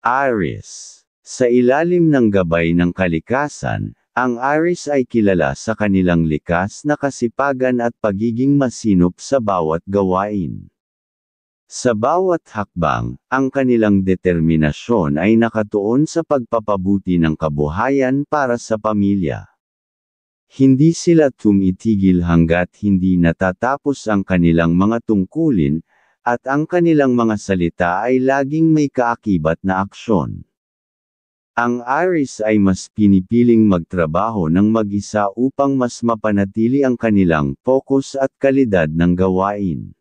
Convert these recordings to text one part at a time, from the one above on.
Aries. Sa ilalim ng gabay ng kalikasan, ang Aries ay kilala sa kanilang likas na kasipagan at pagiging masinop sa bawat gawain. Sa bawat hakbang, ang kanilang determinasyon ay nakatuon sa pagpapabuti ng kabuhayan para sa pamilya. Hindi sila tumitigil hanggat hindi natatapos ang kanilang mga tungkulin, at ang kanilang mga salita ay laging may kaakibat na aksyon. Ang Aries ay mas pinipiling magtrabaho ng mag-isa upang mas mapanatili ang kanilang focus at kalidad ng gawain.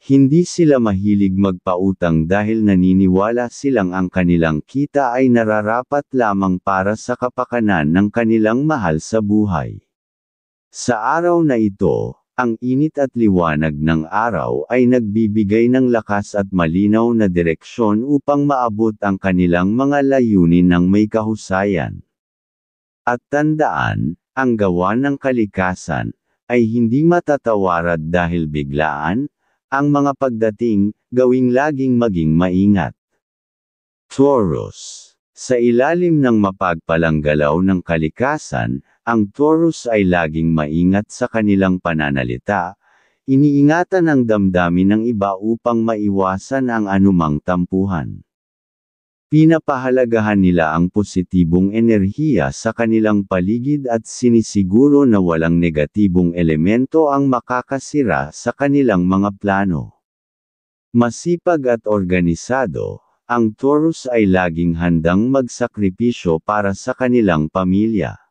Hindi sila mahilig magpautang dahil naniniwala silang ang kanilang kita ay nararapat lamang para sa kapakanan ng kanilang mahal sa buhay. Sa araw na ito, ang init at liwanag ng araw ay nagbibigay ng lakas at malinaw na direksyon upang maabot ang kanilang mga layunin ng may kahusayan. At tandaan, ang gawa ng kalikasan ay hindi matatawarad dahil biglaan. Ang mga pagdating, gawing laging maging maingat. Taurus. Sa ilalim ng mapagpalang galaw ng kalikasan, ang Taurus ay laging maingat sa kanilang pananalita, iniingatan ang damdamin ng iba upang maiwasan ang anumang tampuhan. Pinapahalagahan nila ang positibong enerhiya sa kanilang paligid at sinisiguro na walang negatibong elemento ang makakasira sa kanilang mga plano. Masipag at organisado, ang Taurus ay laging handang magsakripisyo para sa kanilang pamilya.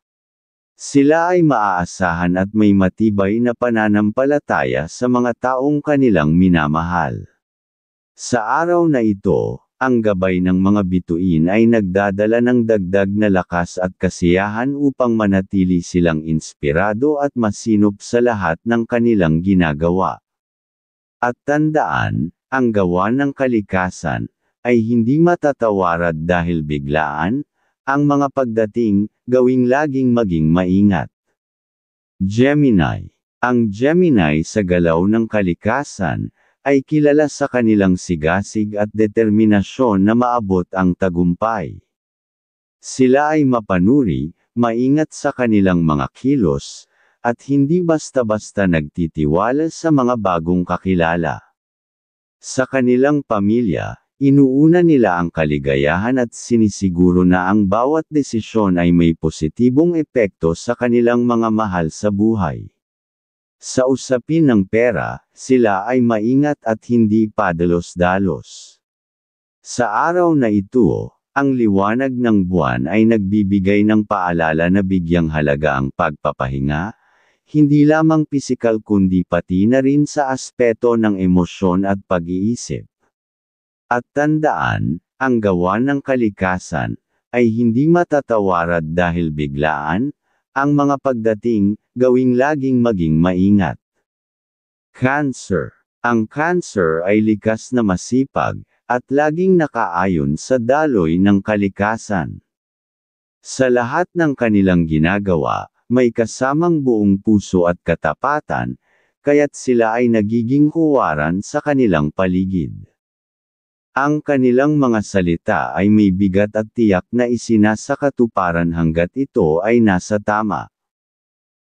Sila ay maaasahan at may matibay na pananampalataya sa mga taong kanilang minamahal. Sa araw na ito, ang gabay ng mga bituin ay nagdadala ng dagdag na lakas at kasiyahan upang manatili silang inspirado at masinop sa lahat ng kanilang ginagawa. At tandaan, ang gawa ng kalikasan ay hindi matatawarad dahil biglaan. Ang mga pagdating, gawing laging maging maingat. Gemini. Ang Gemini sa galaw ng kalikasan ay kilala sa kanilang sigasig at determinasyon na maabot ang tagumpay. Sila ay mapanuri, maingat sa kanilang mga kilos, at hindi basta-basta nagtitiwala sa mga bagong kakilala. Sa kanilang pamilya, inuuna nila ang kaligayahan at sinisiguro na ang bawat desisyon ay may positibong epekto sa kanilang mga mahal sa buhay. Sa usapin ng pera, sila ay maingat at hindi padalos-dalos. Sa araw na ito, ang liwanag ng buwan ay nagbibigay ng paalala na bigyang halaga ang pagpapahinga, hindi lamang pisikal kundi pati na rin sa aspeto ng emosyon at pag-iisip. At tandaan, ang gawa ng kalikasan ay hindi matatawarad dahil biglaan. Ang mga pagdating, gawing laging maging maingat. Cancer. Ang Cancer ay likas na masipag, at laging nakaayon sa daloy ng kalikasan. Sa lahat ng kanilang ginagawa, may kasamang buong puso at katapatan, kaya't sila ay nagiging huwaran sa kanilang paligid. Ang kanilang mga salita ay may bigat at tiyak na isinasakatuparan hanggat ito ay nasa tama.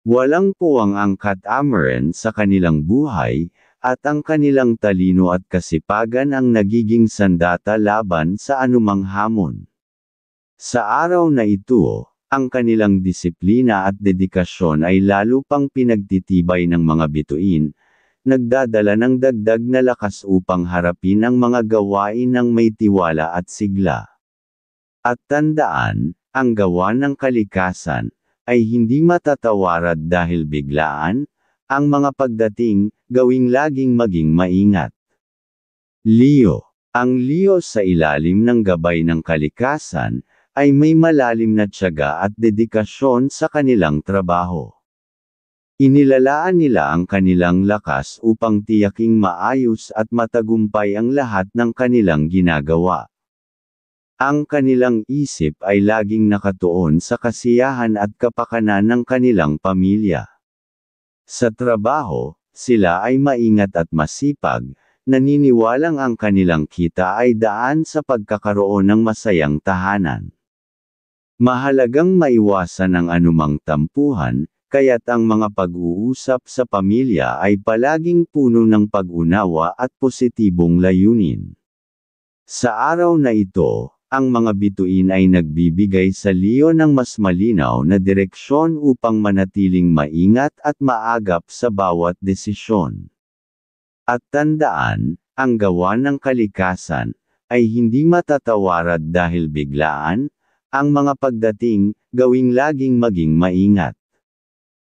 Walang puwang ang catamaran sa kanilang buhay, at ang kanilang talino at kasipagan ang nagiging sandata laban sa anumang hamon. Sa araw na ito, ang kanilang disiplina at dedikasyon ay lalo pang pinagtitibay ng mga bituin, nagdadala ng dagdag na lakas upang harapin ang mga gawain ng may tiwala at sigla. At tandaan, ang gawa ng kalikasan ay hindi matatawarad dahil biglaan. Ang mga pagdating, gawing laging maging maingat. Leo. Ang Leo sa ilalim ng gabay ng kalikasan ay may malalim na tiyaga at dedikasyon sa kanilang trabaho. Inilalaan nila ang kanilang lakas upang tiyaking maayos at matagumpay ang lahat ng kanilang ginagawa. Ang kanilang isip ay laging nakatuon sa kasiyahan at kapakanan ng kanilang pamilya. Sa trabaho, sila ay maingat at masipag, naniniwalang ang kanilang kita ay daan sa pagkakaroon ng masayang tahanan. Mahalagang maiwasan ang anumang tampuhan, kaya't ang mga pag-uusap sa pamilya ay palaging puno ng pag-unawa at positibong layunin. Sa araw na ito, ang mga bituin ay nagbibigay sa Leo ng mas malinaw na direksyon upang manatiling maingat at maagap sa bawat desisyon. At tandaan, ang gawa ng kalikasan ay hindi matatawarad dahil biglaan. Ang mga pagdating, gawing laging maging maingat.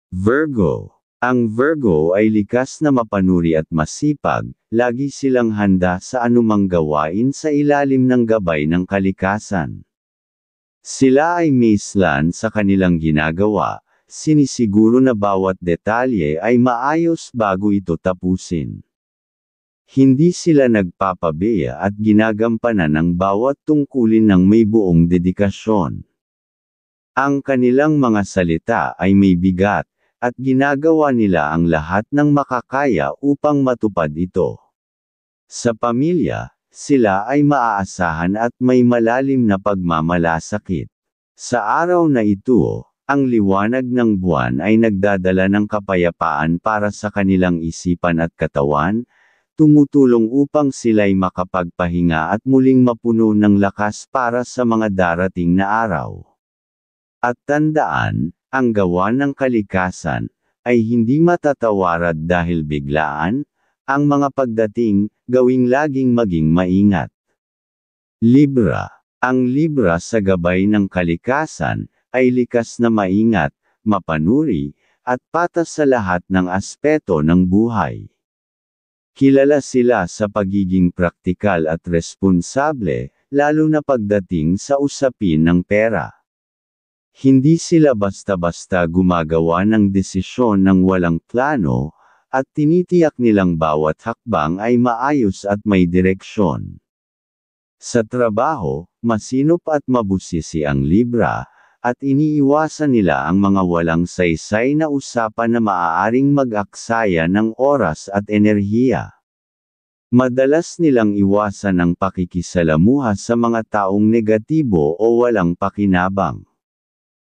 Virgo. Ang Virgo ay likas na mapanuri at masipag, lagi silang handa sa anumang gawain sa ilalim ng gabay ng kalikasan. Sila ay maislan sa kanilang ginagawa, sinisiguro na bawat detalye ay maayos bago ito tapusin. Hindi sila nagpapabeya at ginagampanan ang bawat tungkulin ng may buong dedikasyon. Ang kanilang mga salita ay may bigat, at ginagawa nila ang lahat ng makakaya upang matupad ito. Sa pamilya, sila ay maaasahan at may malalim na pagmamalasakit. Sa araw na ito, ang liwanag ng buwan ay nagdadala ng kapayapaan para sa kanilang isipan at katawan, tumutulong upang sila'y makapagpahinga at muling mapuno ng lakas para sa mga darating na araw. At tandaan, ang gawa ng kalikasan ay hindi matatawarad dahil biglaan. Ang mga pagdating, gawing laging maging maingat. Libra. Ang Libra sa gabay ng kalikasan ay likas na maingat, mapanuri, at patas sa lahat ng aspeto ng buhay. Kilala sila sa pagiging praktikal at responsable, lalo na pagdating sa usapin ng pera. Hindi sila basta-basta gumagawa ng desisyon ng walang plano, at tinitiyak nilang bawat hakbang ay maayos at may direksyon. Sa trabaho, masinop at mabusisi ang Libra, at iniiwasan nila ang mga walang saysay na usapan na maaaring mag-aksaya ng oras at enerhiya. Madalas nilang iwasan ang pakikisalamuha sa mga taong negatibo o walang pakinabang.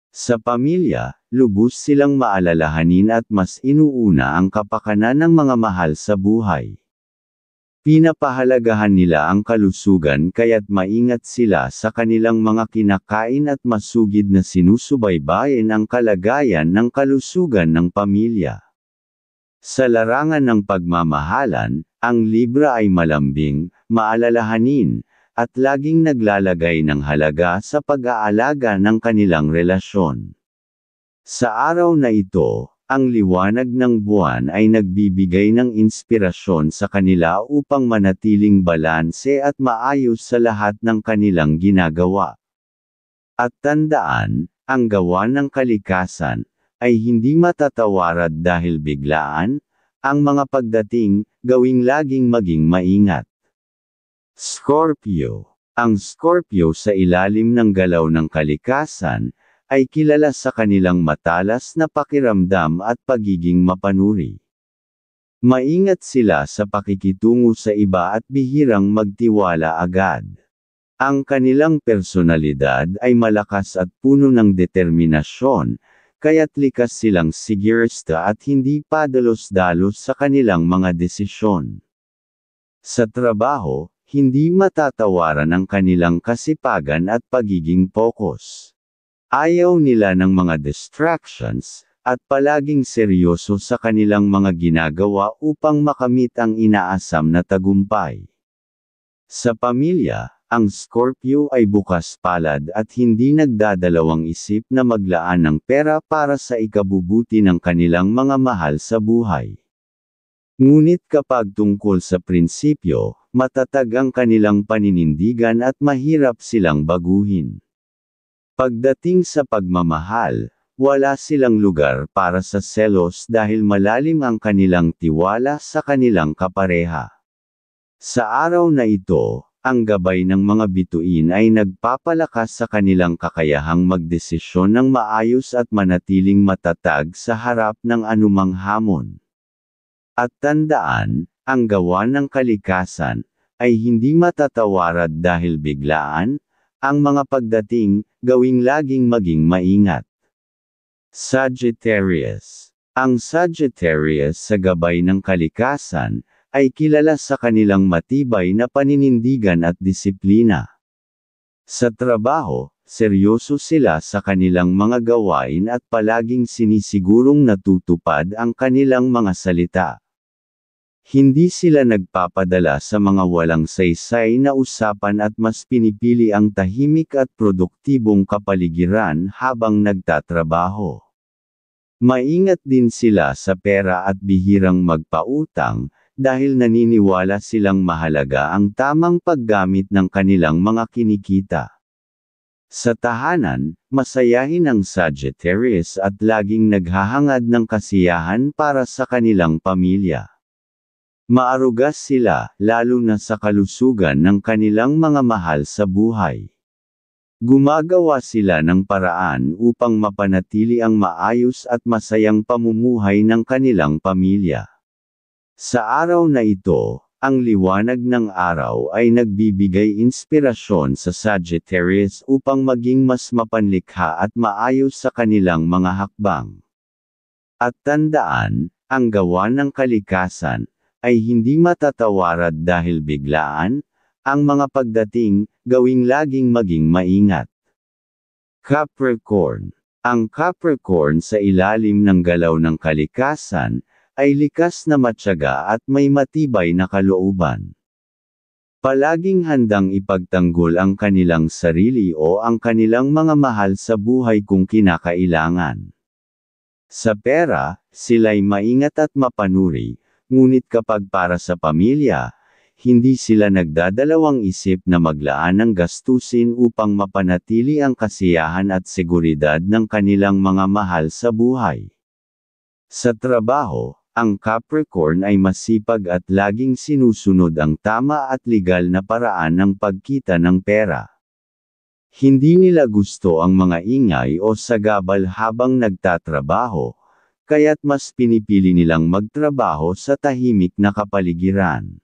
Sa pamilya, lubos silang maalalahanin at mas inuuna ang kapakanan ng mga mahal sa buhay. Pinapahalagahan nila ang kalusugan kaya't maingat sila sa kanilang mga kinakain at masugid na sinusubaybayan ang kalagayan ng kalusugan ng pamilya. Sa larangan ng pagmamahalan, ang Libra ay malambing, maalalahanin, at laging naglalagay ng halaga sa pag-aalaga ng kanilang relasyon. Sa araw na ito, ang liwanag ng buwan ay nagbibigay ng inspirasyon sa kanila upang manatiling balanse at maayos sa lahat ng kanilang ginagawa. At tandaan, ang gawa ng kalikasan ay hindi matatawarad dahil biglaan. Ang mga pagdating, gawing laging maging maingat. Scorpio. Ang Scorpio sa ilalim ng galaw ng kalikasan ay kilala sa kanilang matalas na pakiramdam at pagiging mapanuri. Maingat sila sa pakikitungo sa iba at bihirang magtiwala agad. Ang kanilang personalidad ay malakas at puno ng determinasyon, kaya't likas silang sigurista at hindi padalos-dalos sa kanilang mga desisyon. Sa trabaho, hindi matatawaran ang kanilang kasipagan at pagiging focus. Ayaw nila ng mga distractions, at palaging seryoso sa kanilang mga ginagawa upang makamit ang inaasam na tagumpay. Sa pamilya, ang Scorpio ay bukas palad at hindi nagdadalawang isip na maglaan ng pera para sa ikabubuti ng kanilang mga mahal sa buhay. Ngunit kapag tungkol sa prinsipyo, matatag ang kanilang paninindigan at mahirap silang baguhin. Pagdating sa pagmamahal, wala silang lugar para sa selos dahil malalim ang kanilang tiwala sa kanilang kapareha. Sa araw na ito, ang gabay ng mga bituin ay nagpapalakas sa kanilang kakayahang magdesisyon ng maayos at manatiling matatag sa harap ng anumang hamon. At tandaan, ang gawa ng kalikasan, ay hindi matatawarad dahil biglaan, ang mga pagdating, gawing laging maging maingat. Sagittarius. Ang Sagittarius sa gabay ng kalikasan, ay kilala sa kanilang matibay na paninindigan at disiplina. Sa trabaho, seryoso sila sa kanilang mga gawain at palaging sinisigurong natutupad ang kanilang mga salita. Hindi sila nagpapadala sa mga walang saysay na usapan at mas pinipili ang tahimik at produktibong kapaligiran habang nagtatrabaho. Maingat din sila sa pera at bihirang magpautang, dahil naniniwala silang mahalaga ang tamang paggamit ng kanilang mga kinikita. Sa tahanan, masayahin ang Sagittarius at laging naghahangad ng kasiyahan para sa kanilang pamilya. Maarugas sila, lalo na sa kalusugan ng kanilang mga mahal sa buhay. Gumagawa sila ng paraan upang mapanatili ang maayos at masayang pamumuhay ng kanilang pamilya. Sa araw na ito, ang liwanag ng araw ay nagbibigay inspirasyon sa Sagittarius upang maging mas mapanlikha at maayos sa kanilang mga hakbang. At tandaan, ang gawa ng kalikasan, ay hindi matatawarad dahil biglaan, ang mga pagdating, gawing laging maging maingat. Capricorn. Ang Capricorn sa ilalim ng galaw ng kalikasan, ay likas na matyaga at may matibay na kalooban. Palaging handang ipagtanggol ang kanilang sarili o ang kanilang mga mahal sa buhay kung kinakailangan. Sa pera, sila'y maingat at mapanuri, ngunit kapag para sa pamilya, hindi sila nagdadalawang isip na maglaan ng gastusin upang mapanatili ang kasiyahan at seguridad ng kanilang mga mahal sa buhay. Sa trabaho, ang Capricorn ay masipag at laging sinusunod ang tama at legal na paraan ng pagkita ng pera. Hindi nila gusto ang mga ingay o sagabal habang nagtatrabaho, kaya't mas pinipili nilang magtrabaho sa tahimik na kapaligiran.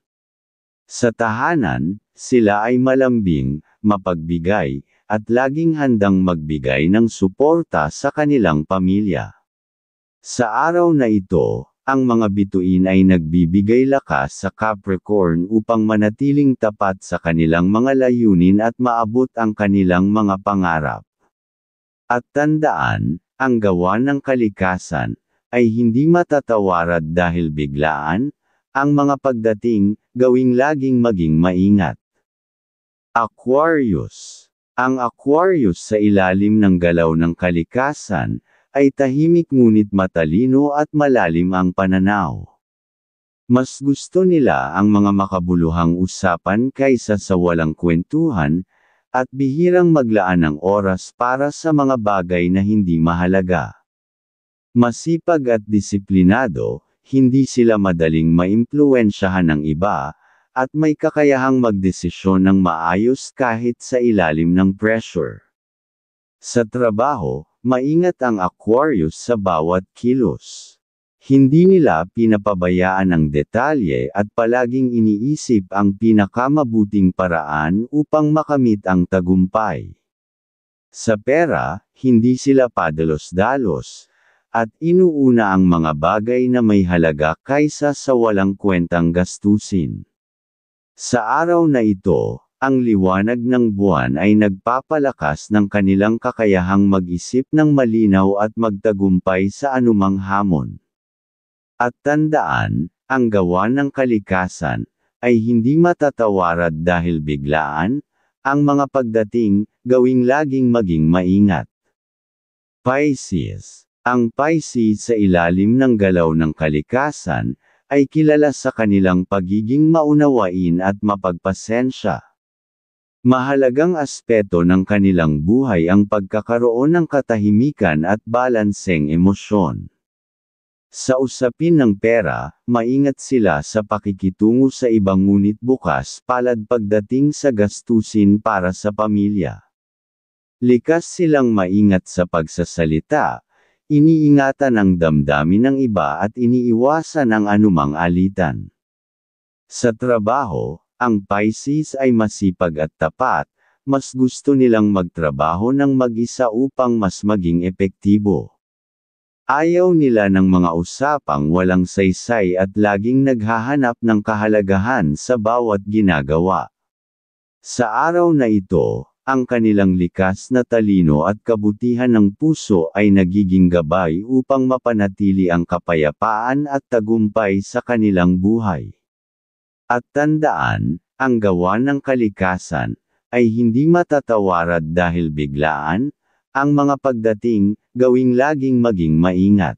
Sa tahanan, sila ay malambing, mapagbigay, at laging handang magbigay ng suporta sa kanilang pamilya. Sa araw na ito, ang mga bituin ay nagbibigay lakas sa Capricorn upang manatiling tapat sa kanilang mga layunin at maabot ang kanilang mga pangarap. At tandaan, ang gawa ng kalikasan, ay hindi matatawarad dahil biglaan, ang mga pagdating, gawing laging maging maingat. Aquarius. Ang Aquarius sa ilalim ng galaw ng kalikasan, ay tahimik ngunit matalino at malalim ang pananaw. Mas gusto nila ang mga makabuluhang usapan kaysa sa walang kwentuhan, at bihirang maglaan ng oras para sa mga bagay na hindi mahalaga. Masipag at disiplinado, hindi sila madaling maimpluwensyahan ng iba, at may kakayahang magdesisyon ng maayos kahit sa ilalim ng pressure. Sa trabaho, maingat ang Aquarius sa bawat kilos. Hindi nila pinapabayaan ang detalye at palaging iniisip ang pinakamabuting paraan upang makamit ang tagumpay. Sa pera, hindi sila padalos-dalos, at inuuna ang mga bagay na may halaga kaysa sa walang kwentang gastusin. Sa araw na ito, ang liwanag ng buwan ay nagpapalakas ng kanilang kakayahang mag-isip ng malinaw at magtagumpay sa anumang hamon. At tandaan, ang gawa ng kalikasan, ay hindi matatawarad dahil biglaan, ang mga pagdating, gawing laging maging maingat. Pisces. Ang Pisces sa ilalim ng galaw ng kalikasan, ay kilala sa kanilang pagiging maunawain at mapagpasensya. Mahalagang aspeto ng kanilang buhay ang pagkakaroon ng katahimikan at balanseng emosyon. Sa usapin ng pera, maingat sila sa pakikitungo sa ibang ngunit bukas palad pagdating sa gastusin para sa pamilya. Likas silang maingat sa pagsasalita, iniingatan ang damdamin ng iba at iniiwasan ang anumang alitan. Sa trabaho, ang Pisces ay masipag at tapat, mas gusto nilang magtrabaho ng mag-isa upang mas maging epektibo. Ayaw nila ng mga usapang walang saysay at laging naghahanap ng kahalagahan sa bawat ginagawa. Sa araw na ito, ang kanilang likas na talino at kabutihan ng puso ay nagiging gabay upang mapanatili ang kapayapaan at tagumpay sa kanilang buhay. At tandaan, ang gawa ng kalikasan ay hindi matatawarad dahil biglaan. Ang mga pagdating, gawing laging maging maingat.